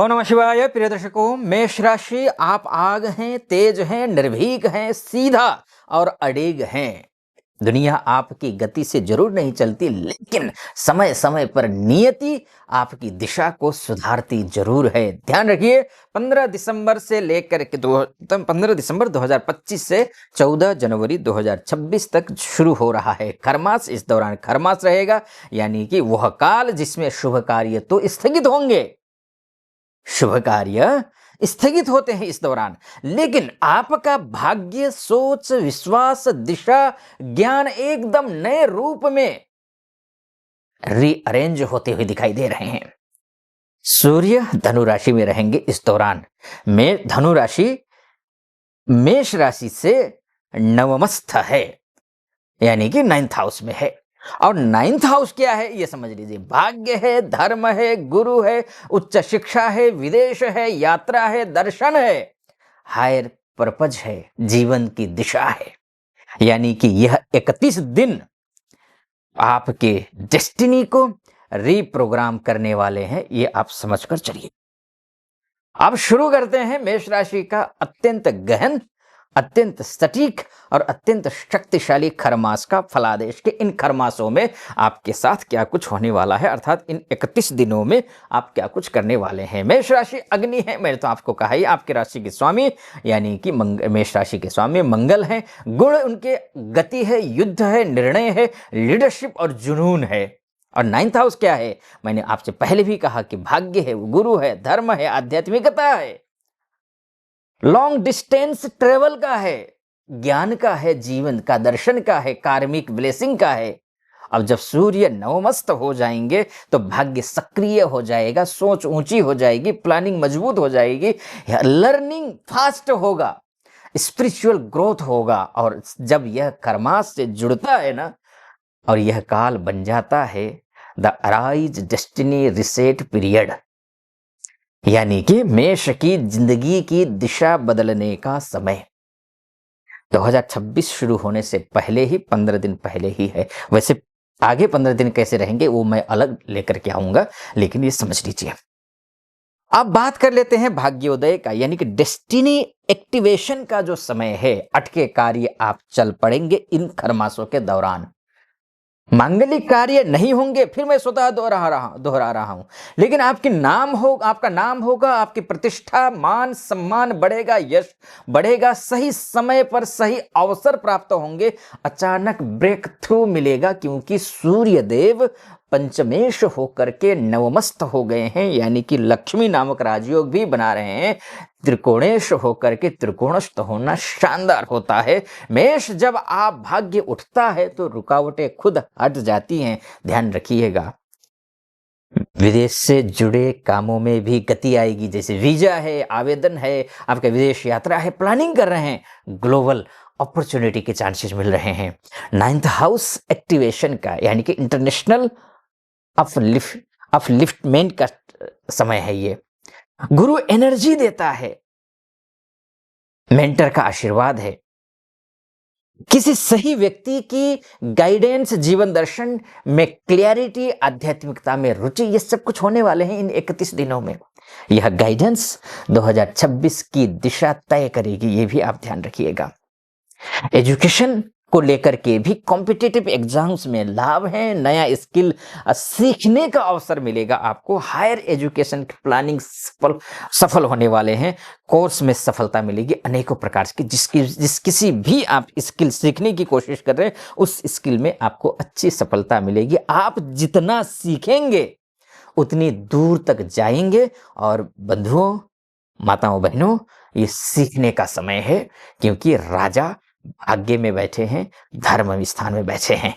ओम नमः शिवाय। प्रिय दर्शकों, मेष राशि आप आग हैं, तेज हैं, निर्भीक हैं, सीधा और अडिग हैं। दुनिया आपकी गति से जरूर नहीं चलती, लेकिन समय समय पर नियति आपकी दिशा को सुधारती जरूर है। ध्यान रखिए, 15 दिसंबर से लेकर के 15 दिसंबर 2025 से 14 जनवरी 2026 तक शुरू हो रहा है खरमास। इस दौरान खरमास रहेगा, यानी कि वह काल जिसमें शुभ कार्य तो स्थगित होंगे, शुभ कार्य स्थगित होते हैं इस दौरान, लेकिन आपका भाग्य, सोच, विश्वास, दिशा, ज्ञान एकदम नए रूप में रीअरेंज होते हुए दिखाई दे रहे हैं। सूर्य धनु राशि में रहेंगे इस दौरान। में धनु राशि मेष राशि से नवमस्थ है, यानी कि 9th हाउस में है। और 9th हाउस क्या है ये समझ लीजिए। भाग्य है, धर्म है, गुरु है, उच्च शिक्षा है, विदेश है, यात्रा है, दर्शन है, हायर पर्पज है, जीवन की दिशा है। यानी कि यह 31 दिन आपके डेस्टिनी को रीप्रोग्राम करने वाले हैं, ये आप समझकर चलिए। अब शुरू करते हैं मेष राशि का अत्यंत गहन, अत्यंत सटीक और अत्यंत शक्तिशाली खरमास का फलादेश के इन खरमासों में आपके साथ क्या कुछ होने वाला है, अर्थात इन 31 दिनों में आप क्या कुछ करने वाले हैं। मेष राशि अग्नि है, मैंने तो आपको कहा ही, आपकी राशि के स्वामी यानी कि मेष राशि के स्वामी मंगल हैं। गुण उनके गति है, युद्ध है, निर्णय है, लीडरशिप और जुनून है। और 9th हाउस क्या है, मैंने आपसे पहले भी कहा कि भाग्य है, गुरु है, धर्म है, आध्यात्मिकता है, लॉन्ग डिस्टेंस ट्रेवल का है, ज्ञान का है, जीवन का, दर्शन का है, कार्मिक ब्लेसिंग का है। अब जब सूर्य नवमस्त हो जाएंगे तो भाग्य सक्रिय हो जाएगा, सोच ऊंची हो जाएगी, प्लानिंग मजबूत हो जाएगी, लर्निंग फास्ट होगा, स्पिरिचुअल ग्रोथ होगा। और जब यह खरमास से जुड़ता है ना, और यह काल बन जाता है the arise destiny reset period, यानी कि मेष की जिंदगी की दिशा बदलने का समय 2026 शुरू होने से पहले ही, 15 दिन पहले ही है। वैसे आगे 15 दिन कैसे रहेंगे वो मैं अलग लेकर के आऊंगा, लेकिन ये समझ लीजिए। अब बात कर लेते हैं भाग्योदय का, यानी कि डेस्टिनी एक्टिवेशन का जो समय है। अटके कार्य आप चल पड़ेंगे इन खरमासों के दौरान। मांगलिक कार्य नहीं होंगे, फिर मैं स्वतः दोहरा रहा हूं, लेकिन आपका नाम होगा, आपकी प्रतिष्ठा, मान सम्मान बढ़ेगा, यश बढ़ेगा, सही समय पर सही अवसर प्राप्त होंगे, अचानक ब्रेक थ्रू मिलेगा, क्योंकि सूर्य देव पंचमेश होकर के नवमस्त हो गए हैं, यानी कि लक्ष्मी नामक राजयोग भी बना रहे हैं। त्रिकोणेश होकर के त्रिकोणस्थ होना शानदार होता है। मेष जब आप भाग्य उठता है तो रुकावटें खुद हट जाती हैं, ध्यान रखिएगा। विदेश से जुड़े कामों में भी गति आएगी, जैसे वीजा है, आवेदन है, आपका विदेश यात्रा है, प्लानिंग कर रहे हैं, ग्लोबल अपॉर्चुनिटी के चांसेस मिल रहे हैं। 9th हाउस एक्टिवेशन का, यानी कि इंटरनेशनल अपलिफ्टमेंट का समय है ये। गुरु एनर्जी देता है, मेंटर का आशीर्वाद है, किसी सही व्यक्ति की गाइडेंस, जीवन दर्शन में क्लियरिटी, आध्यात्मिकता में रुचि, ये सब कुछ होने वाले हैं इन 31 दिनों में। यह गाइडेंस 2026 की दिशा तय करेगी, ये भी आप ध्यान रखिएगा। एजुकेशन को लेकर के भी कॉम्पिटिटिव एग्जाम्स में लाभ है, नया स्किल सीखने का अवसर मिलेगा आपको, हायर एजुकेशन की प्लानिंग सफल होने वाले हैं, कोर्स में सफलता मिलेगी अनेकों प्रकार की, जिस किसी भी आप स्किल सीखने की कोशिश कर रहे हैं उस स्किल में आपको अच्छी सफलता मिलेगी। आप जितना सीखेंगे उतनी दूर तक जाएंगे। और बंधुओं, माताओं, बहनों, ये सीखने का समय है, क्योंकि राजा भाग्य में बैठे हैं, धर्म स्थान में बैठे हैं।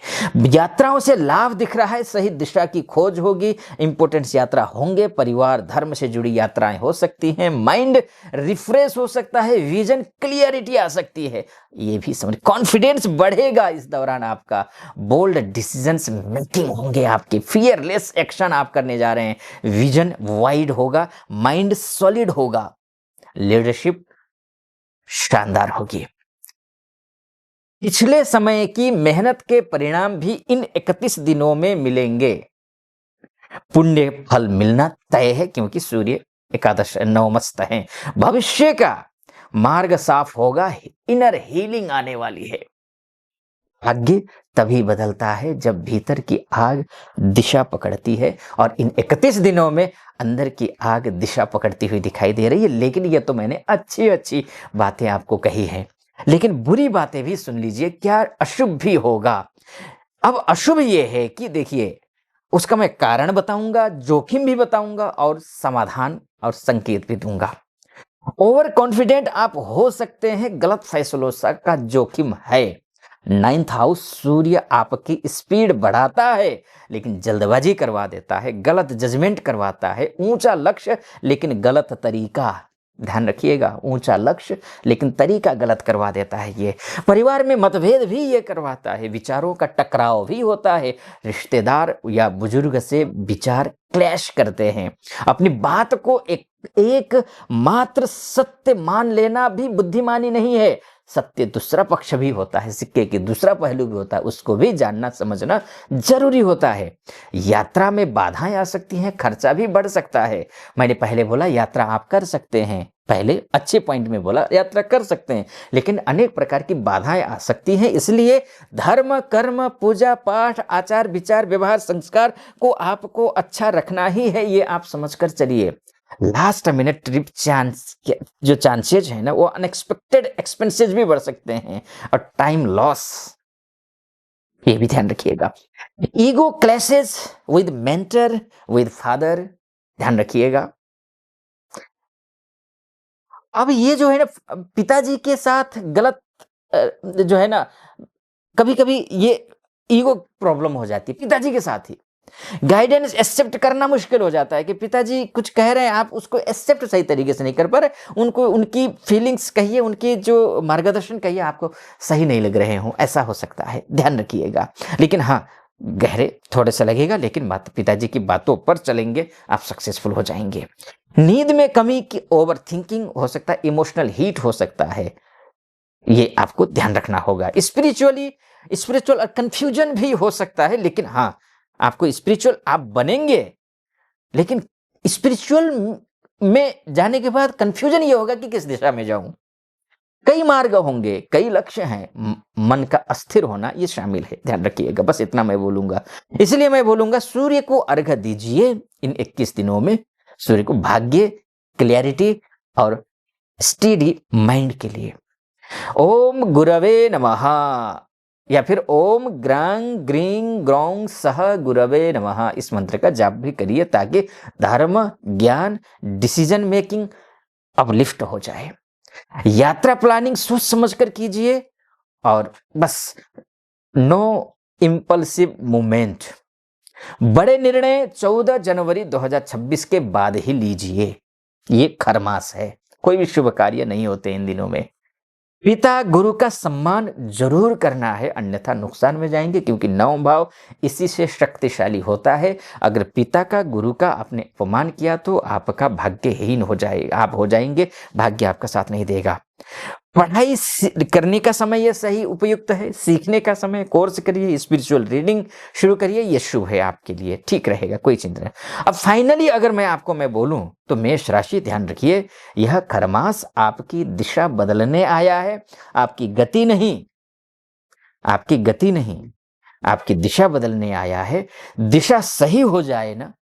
यात्राओं से लाभ दिख रहा है, सही दिशा की खोज होगी, इंपोर्टेंस यात्रा होंगे, परिवार धर्म से जुड़ी यात्राएं हो सकती हैं, माइंड रिफ्रेश हो सकता है, विजन क्लियरिटी आ सकती है, ये भी समझ, कॉन्फिडेंस बढ़ेगा इस दौरान आपका, बोल्ड डिसीजंस मेकिंग होंगे आपके, फियरलेस एक्शन आप करने जा रहे हैं, विजन वाइड होगा, माइंड सॉलिड होगा, लीडरशिप शानदार होगी। पिछले समय की मेहनत के परिणाम भी इन 31 दिनों में मिलेंगे। पुण्य फल मिलना तय है, क्योंकि सूर्य एकादश नवमस्त हैं। भविष्य का मार्ग साफ होगा, इनर हीलिंग आने वाली है। भाग्य तभी बदलता है जब भीतर की आग दिशा पकड़ती है, और इन 31 दिनों में अंदर की आग दिशा पकड़ती हुई दिखाई दे रही है। लेकिन ये तो मैंने अच्छी अच्छी बातें आपको कही हैं, लेकिन बुरी बातें भी सुन लीजिए, क्या अशुभ भी होगा। अब अशुभ ये है कि देखिए, उसका मैं कारण बताऊंगा, जोखिम भी बताऊंगा, और समाधान और संकेत भी दूंगा। ओवर कॉन्फिडेंट आप हो सकते हैं, गलत फैसलों का जोखिम है। 9th हाउस सूर्य आपकी स्पीड बढ़ाता है लेकिन जल्दबाजी करवा देता है, गलत जजमेंट करवाता है। ऊंचा लक्ष्य लेकिन गलत तरीका, ध्यान रखिएगा, ऊंचा लक्ष्य लेकिन तरीका गलत करवा देता है। ये परिवार में मतभेद भी ये करवाता है, विचारों का टकराव भी होता है, रिश्तेदार या बुजुर्ग से विचार क्लैश करते हैं। अपनी बात को एक मात्र सत्य मान लेना भी बुद्धिमानी नहीं है। सत्य दूसरा पक्ष भी होता है, सिक्के की दूसरा पहलू भी होता है, उसको भी जानना समझना जरूरी होता है। यात्रा में बाधाएं आ सकती हैं, खर्चा भी बढ़ सकता है। मैंने पहले बोला यात्रा आप कर सकते हैं, पहले अच्छे पॉइंट में बोला यात्रा कर सकते हैं, लेकिन अनेक प्रकार की बाधाएं आ सकती हैं। इसलिए धर्म, कर्म, पूजा पाठ, आचार विचार, व्यवहार, संस्कार को आपको अच्छा रखना ही है, ये आप समझकर चलिए। लास्ट मिनट ट्रिप जो चांसेज है ना, वो अनएक्सपेक्टेड एक्सपेंसेस भी बढ़ सकते हैं, और टाइम लॉस, ये भी ध्यान रखिएगा। Ego clashes with mentor, with father, ध्यान रखिएगा। अब ये जो है ना, पिताजी के साथ गलत जो है ना, कभी कभी ये ईगो प्रॉब्लम हो जाती है पिताजी के साथ ही। गाइडेंस एक्सेप्ट करना मुश्किल हो जाता है कि पिताजी कुछ कह रहे हैं, आप उसको एक्सेप्ट सही तरीके से नहीं कर पा रहे, उनको उनकी फीलिंग्स कहिए, उनकी जो मार्गदर्शन कहिए आपको सही नहीं लग रहे हों, ऐसा हो सकता है, ध्यान रखिएगा। लेकिन हाँ, गहरे थोड़े से लगेगा, लेकिन माता पिताजी की बातों पर चलेंगे, आप सक्सेसफुल हो जाएंगे। नींद में कमी की ओवर थिंकिंग हो सकता है, इमोशनल हीट हो सकता है, ये आपको ध्यान रखना होगा। स्पिरिचुअल कंफ्यूजन भी हो सकता है, लेकिन हाँ, आपको स्पिरिचुअल आप बनेंगे, लेकिन स्पिरिचुअल में जाने के बाद कंफ्यूजन ये होगा कि किस दिशा में जाऊं। कई मार्ग होंगे, कई लक्ष्य हैं, मन का अस्थिर होना ये शामिल है, ध्यान रखिएगा। बस इतना मैं बोलूंगा। इसलिए मैं बोलूंगा सूर्य को अर्घ्य दीजिए इन 21 दिनों में, सूर्य को भाग्य, क्लैरिटी और स्टेडी माइंड के लिए। ओम गुरवे नमः, या फिर ओम ग्रांग ग्रीं ग्रौं सह गुरवे नमः, इस मंत्र का जाप भी करिए, ताकि धर्म, ज्ञान, डिसीजन मेकिंग अपलिफ्ट हो जाए। यात्रा प्लानिंग सोच समझकर कीजिए, और बस नो इंपल्सिव मूवमेंट। बड़े निर्णय 14 जनवरी 2026 के बाद ही लीजिए, ये खरमास है, कोई भी शुभ कार्य नहीं होते इन दिनों में। पिता गुरु का सम्मान जरूर करना है, अन्यथा नुकसान में जाएंगे, क्योंकि नवम भाव इसी से शक्तिशाली होता है। अगर पिता का, गुरु का आपने अपमान किया तो आपका भाग्यहीन हो जाएगा, आप हो जाएंगे, भाग्य आपका साथ नहीं देगा। पढ़ाई करने का समय ये सही उपयुक्त है, सीखने का समय, कोर्स करिए, स्पिरिचुअल रीडिंग शुरू करिए, ये शुभ है आपके लिए, ठीक रहेगा, कोई चिंता नहीं। अब फाइनली अगर मैं बोलूं तो मेष राशि ध्यान रखिए, यह खरमास आपकी दिशा बदलने आया है, आपकी गति नहीं, आपकी दिशा बदलने आया है। दिशा सही हो जाए ना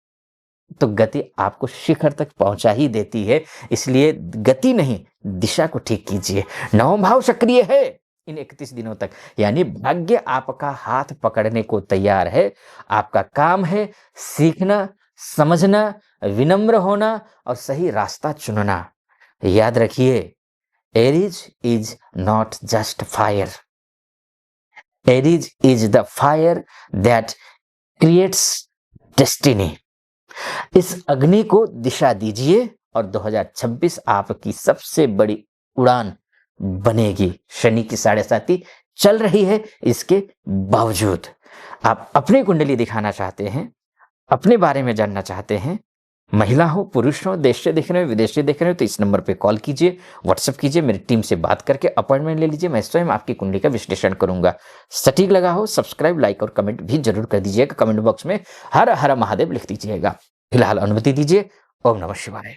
तो गति आपको शिखर तक पहुंचा ही देती है, इसलिए गति नहीं, दिशा को ठीक कीजिए। नवम भाव सक्रिय है इन 31 दिनों तक, यानी भाग्य आपका हाथ पकड़ने को तैयार है। आपका काम है सीखना, समझना, विनम्र होना और सही रास्ता चुनना। याद रखिए, Aries is not just fire, Aries is the fire that creates destiny. इस अग्नि को दिशा दीजिए और 2026 आपकी सबसे बड़ी उड़ान बनेगी। शनि की 7.5 चल रही है, इसके बावजूद आप अपनी कुंडली दिखाना चाहते हैं, अपने बारे में जानना चाहते हैं, महिला हो पुरुष हो, देश से देख रहे हो विदेश से देख रहे हो, तो इस नंबर पे कॉल कीजिए, व्हाट्सएप कीजिए, मेरी टीम से बात करके अपॉइंटमेंट ले लीजिए। मैं स्वयं आपकी कुंडली का विश्लेषण करूंगा। सटीक लगा हो सब्सक्राइब, लाइक और कमेंट भी जरूर कर दीजिएगा। कमेंट बॉक्स में हर हर महादेव लिख दीजिएगा। फिलहाल अनुमति दीजिए। ओम नमः शिवाय।